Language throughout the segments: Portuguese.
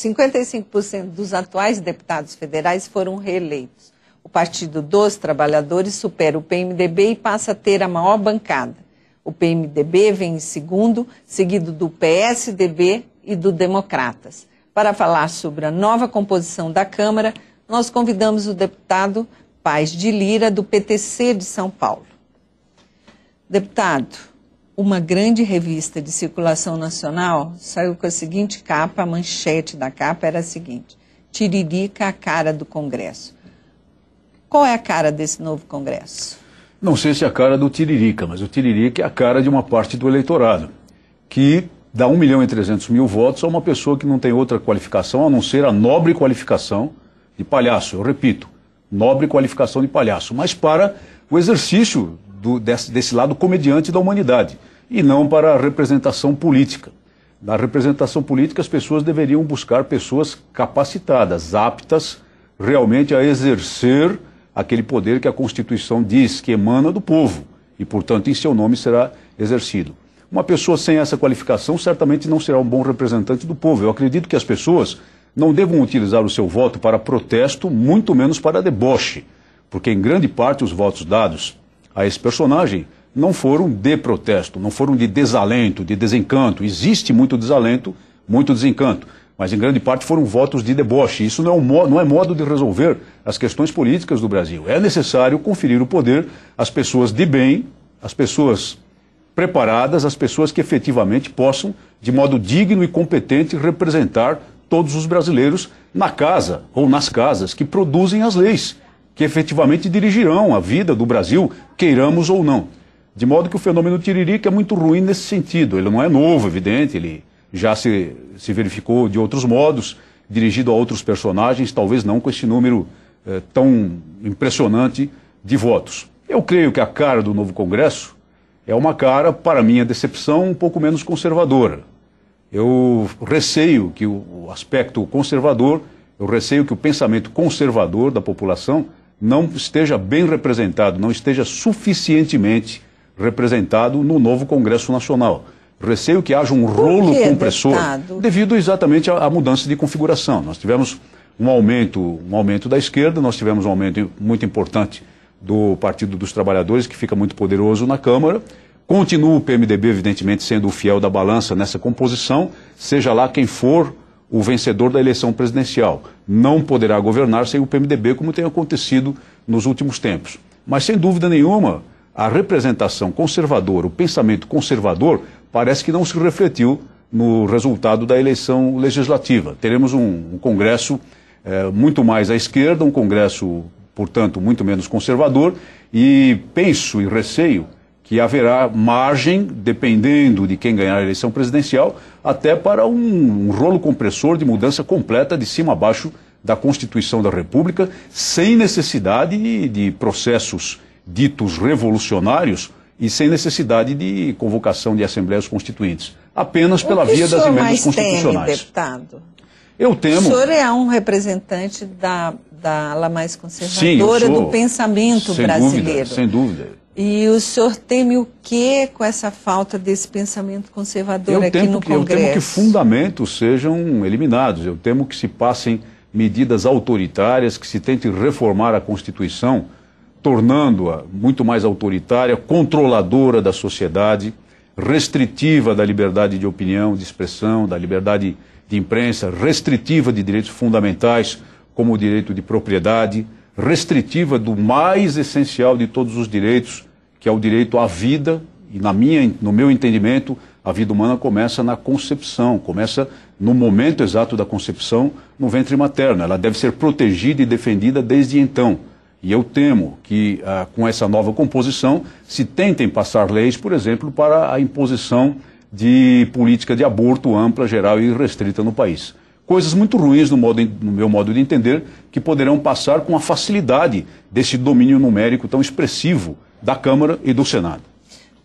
55% dos atuais deputados federais foram reeleitos. O Partido dos Trabalhadores supera o PMDB e passa a ter a maior bancada. O PMDB vem em segundo, seguido do PSDB e do Democratas. Para falar sobre a nova composição da Câmara, nós convidamos o deputado Paz de Lira, do PTC de São Paulo. Deputado, uma grande revista de circulação nacional saiu com a seguinte capa, a manchete da capa era a seguinte: Tiririca, a cara do Congresso. Qual é a cara desse novo Congresso? Não sei se é a cara do Tiririca, mas o Tiririca é a cara de uma parte do eleitorado, que dá 1.300.000 votos a uma pessoa que não tem outra qualificação a não ser a nobre qualificação de palhaço. Eu repito, nobre qualificação de palhaço, mas para o exercício desse lado comediante da humanidade, e não para a representação política. Na representação política, as pessoas deveriam buscar pessoas capacitadas, aptas realmente a exercer aquele poder que a Constituição diz que emana do povo, e, portanto, em seu nome será exercido. Uma pessoa sem essa qualificação certamente não será um bom representante do povo. Eu acredito que as pessoas não devam utilizar o seu voto para protesto, muito menos para deboche, porque em grande parte os votos dados a esse personagem não foram de protesto, não foram de desalento, de desencanto. Existe muito desalento, muito desencanto, mas em grande parte foram votos de deboche. Isso não é modo de resolver as questões políticas do Brasil. É necessário conferir o poder às pessoas de bem, às pessoas preparadas, às pessoas que efetivamente possam, de modo digno e competente, representar todos os brasileiros na casa ou nas casas que produzem as leis, que efetivamente dirigirão a vida do Brasil, queiramos ou não. De modo que o fenômeno Tiririca é muito ruim nesse sentido. Ele não é novo, evidente, ele já se verificou de outros modos, dirigido a outros personagens, talvez não com esse número tão impressionante de votos. Eu creio que a cara do novo Congresso é uma cara, para minha decepção, um pouco menos conservadora. Eu receio que o aspecto conservador, eu receio que o pensamento conservador da população não esteja bem representado, não esteja suficientemente representado no novo Congresso Nacional. Receio que haja um rolo compressor, deputado? Devido exatamente à mudança de configuração. Nós tivemos um aumento da esquerda, nós tivemos um aumento muito importante do Partido dos Trabalhadores, que fica muito poderoso na Câmara. Continua o PMDB, evidentemente, sendo o fiel da balança nessa composição, seja lá quem for o vencedor da eleição presidencial. Não poderá governar sem o PMDB, como tem acontecido nos últimos tempos. Mas, sem dúvida nenhuma, a representação conservadora, o pensamento conservador, parece que não se refletiu no resultado da eleição legislativa. Teremos um Congresso muito mais à esquerda, um Congresso, portanto, muito menos conservador, e penso e receio que haverá margem, dependendo de quem ganhar a eleição presidencial, até para um rolo compressor de mudança completa de cima a baixo da Constituição da República, sem necessidade de processos ditos revolucionários e sem necessidade de convocação de assembleias constituintes, apenas pela via das emendas constitucionais. Teme, deputado? Eu temo. O senhor é um representante da ala mais conservadora do pensamento brasileiro. Sem dúvida. E o senhor teme o quê com essa falta desse pensamento conservador aqui no Congresso? Eu temo que fundamentos sejam eliminados. Eu temo que se passem medidas autoritárias, que se tente reformar a Constituição, tornando-a muito mais autoritária, controladora da sociedade, restritiva da liberdade de opinião, de expressão, da liberdade de imprensa, restritiva de direitos fundamentais, como o direito de propriedade, restritiva do mais essencial de todos os direitos, que é o direito à vida, e no meu entendimento, a vida humana começa na concepção, começa no momento exato da concepção, no ventre materno. Ela deve ser protegida e defendida desde então. E eu temo que, com essa nova composição, se tentem passar leis, por exemplo, para a imposição de política de aborto ampla, geral e restrita no país. Coisas muito ruins, no meu modo de entender, que poderão passar com a facilidade desse domínio numérico tão expressivo da Câmara e do Senado.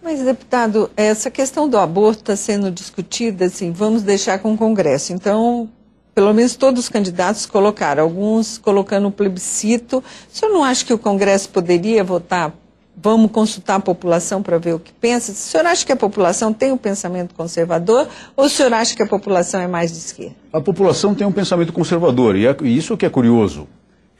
Mas, deputado, essa questão do aborto está sendo discutida, assim, vamos deixar com o Congresso. Então, pelo menos todos os candidatos colocaram, alguns colocando o plebiscito. O senhor não acha que o Congresso poderia votar vamos consultar a população para ver o que pensa. O senhor acha que a população tem um pensamento conservador ou o senhor acha que a população é mais de esquerda? A população tem um pensamento conservador e isso que é curioso,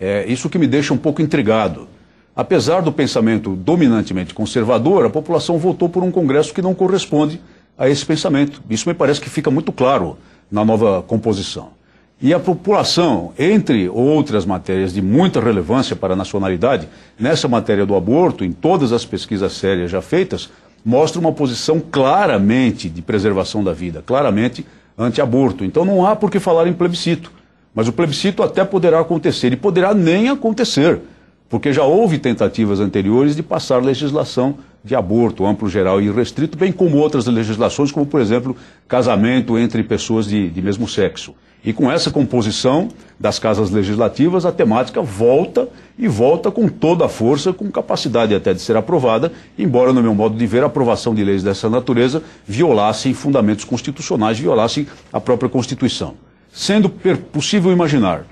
é isso que me deixa um pouco intrigado. Apesar do pensamento dominantemente conservador, a população votou por um Congresso que não corresponde a esse pensamento. Isso me parece que fica muito claro na nova composição. E a população, entre outras matérias de muita relevância para a nacionalidade, nessa matéria do aborto, em todas as pesquisas sérias já feitas, mostra uma posição claramente de preservação da vida, claramente anti-aborto. Então não há por que falar em plebiscito. Mas o plebiscito até poderá acontecer, e poderá nem acontecer, porque já houve tentativas anteriores de passar legislação de aborto amplo, geral e restrito, bem como outras legislações, como, por exemplo, casamento entre pessoas de mesmo sexo. E com essa composição das casas legislativas, a temática volta e volta com toda a força, com capacidade até de ser aprovada, embora, no meu modo de ver, a aprovação de leis dessa natureza violassem fundamentos constitucionais, violassem a própria Constituição. Sendo possível imaginar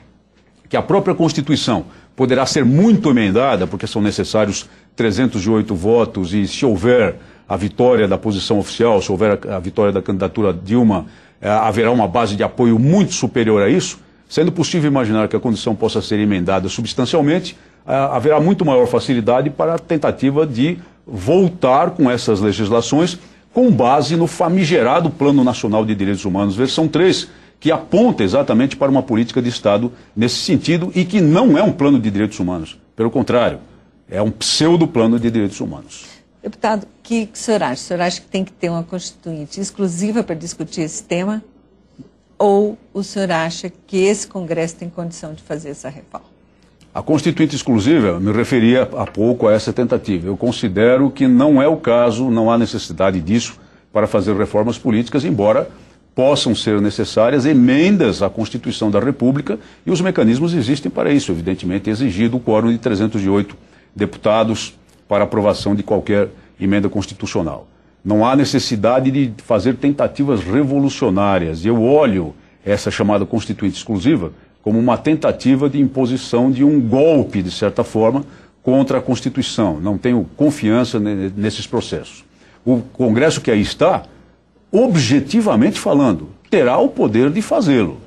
que a própria Constituição poderá ser muito emendada, porque são necessários 308 votos, e se houver a vitória da posição oficial, se houver a vitória da candidatura Dilma, haverá uma base de apoio muito superior a isso, sendo possível imaginar que a condição possa ser emendada substancialmente, haverá muito maior facilidade para a tentativa de voltar com essas legislações com base no famigerado Plano Nacional de Direitos Humanos, versão 3, que aponta exatamente para uma política de Estado nesse sentido e que não é um plano de direitos humanos. Pelo contrário, é um pseudo-plano de direitos humanos. Deputado, o que o senhor acha? O senhor acha que tem que ter uma constituinte exclusiva para discutir esse tema? Ou o senhor acha que esse Congresso tem condição de fazer essa reforma? A constituinte exclusiva, me referia há pouco a essa tentativa. Eu considero que não é o caso, não há necessidade disso para fazer reformas políticas, embora possam ser necessárias emendas à Constituição da República, e os mecanismos existem para isso, evidentemente, exigido o quórum de 308 deputados para aprovação de qualquer emenda constitucional. Não há necessidade de fazer tentativas revolucionárias. Eu olho essa chamada Constituinte exclusiva como uma tentativa de imposição de um golpe, de certa forma, contra a Constituição. Não tenho confiança nesses processos. O Congresso que aí está, objetivamente falando, terá o poder de fazê-lo.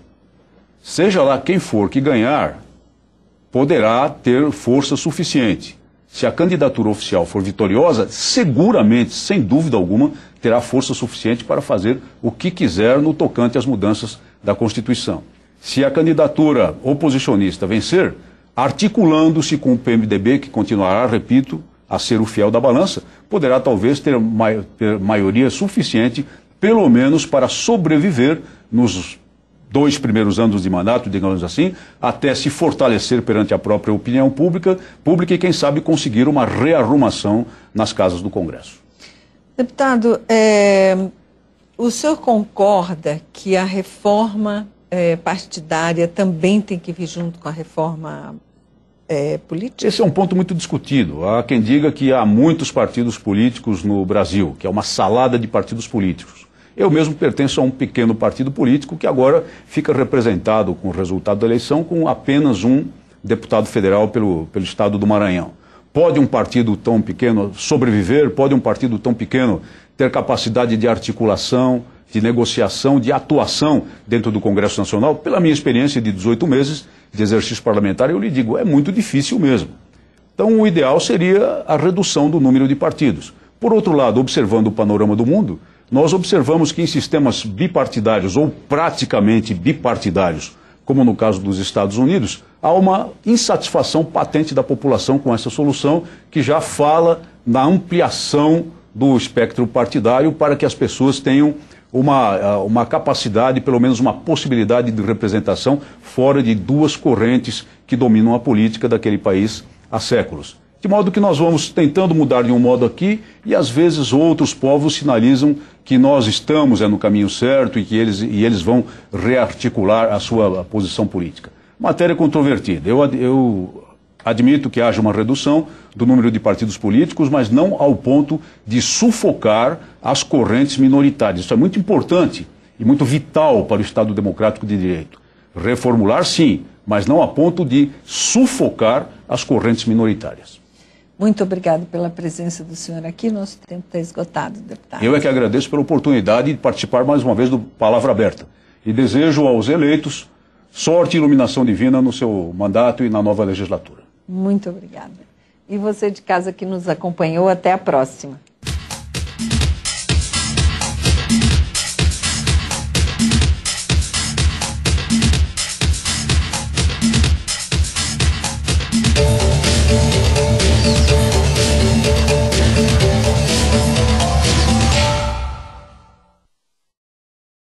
Seja lá quem for que ganhar, poderá ter força suficiente. Se a candidatura oficial for vitoriosa, seguramente, sem dúvida alguma, terá força suficiente para fazer o que quiser no tocante às mudanças da Constituição. Se a candidatura oposicionista vencer, articulando-se com o PMDB, que continuará, repito, a ser o fiel da balança, poderá talvez ter maioria suficiente, pelo menos para sobreviver nos 2 primeiros anos de mandato, digamos assim, até se fortalecer perante a própria opinião pública e, quem sabe, conseguir uma rearrumação nas casas do Congresso. Deputado, o senhor concorda que a reforma partidária também tem que vir junto com a reforma política? Esse é um ponto muito discutido. Há quem diga que há muitos partidos políticos no Brasil, que é uma salada de partidos políticos. Eu mesmo pertenço a um pequeno partido político que agora fica representado com o resultado da eleição com apenas um deputado federal pelo estado do Maranhão. Pode um partido tão pequeno sobreviver? Pode um partido tão pequeno ter capacidade de articulação, de negociação, de atuação dentro do Congresso Nacional? Pela minha experiência de 18 meses de exercício parlamentar, eu lhe digo, é muito difícil mesmo. Então, o ideal seria a redução do número de partidos. Por outro lado, observando o panorama do mundo, nós observamos que em sistemas bipartidários ou praticamente bipartidários, como no caso dos Estados Unidos, há uma insatisfação patente da população com essa solução, que já fala na ampliação do espectro partidário para que as pessoas tenham uma capacidade, pelo menos uma possibilidade de representação fora de 2 correntes que dominam a política daquele país há séculos. De modo que nós vamos tentando mudar de um modo aqui e às vezes outros povos sinalizam que nós estamos no caminho certo e que eles vão rearticular a sua posição política. Matéria controvertida. Eu admito que haja uma redução do número de partidos políticos, mas não ao ponto de sufocar as correntes minoritárias. Isso é muito importante e muito vital para o Estado democrático de direito. Reformular, sim, mas não a ponto de sufocar as correntes minoritárias. Muito obrigado pela presença do senhor aqui. Nosso tempo está esgotado, deputado. Eu é que agradeço pela oportunidade de participar mais uma vez do Palavra Aberta. E desejo aos eleitos sorte e iluminação divina no seu mandato e na nova legislatura. Muito obrigada. E você de casa que nos acompanhou, até a próxima.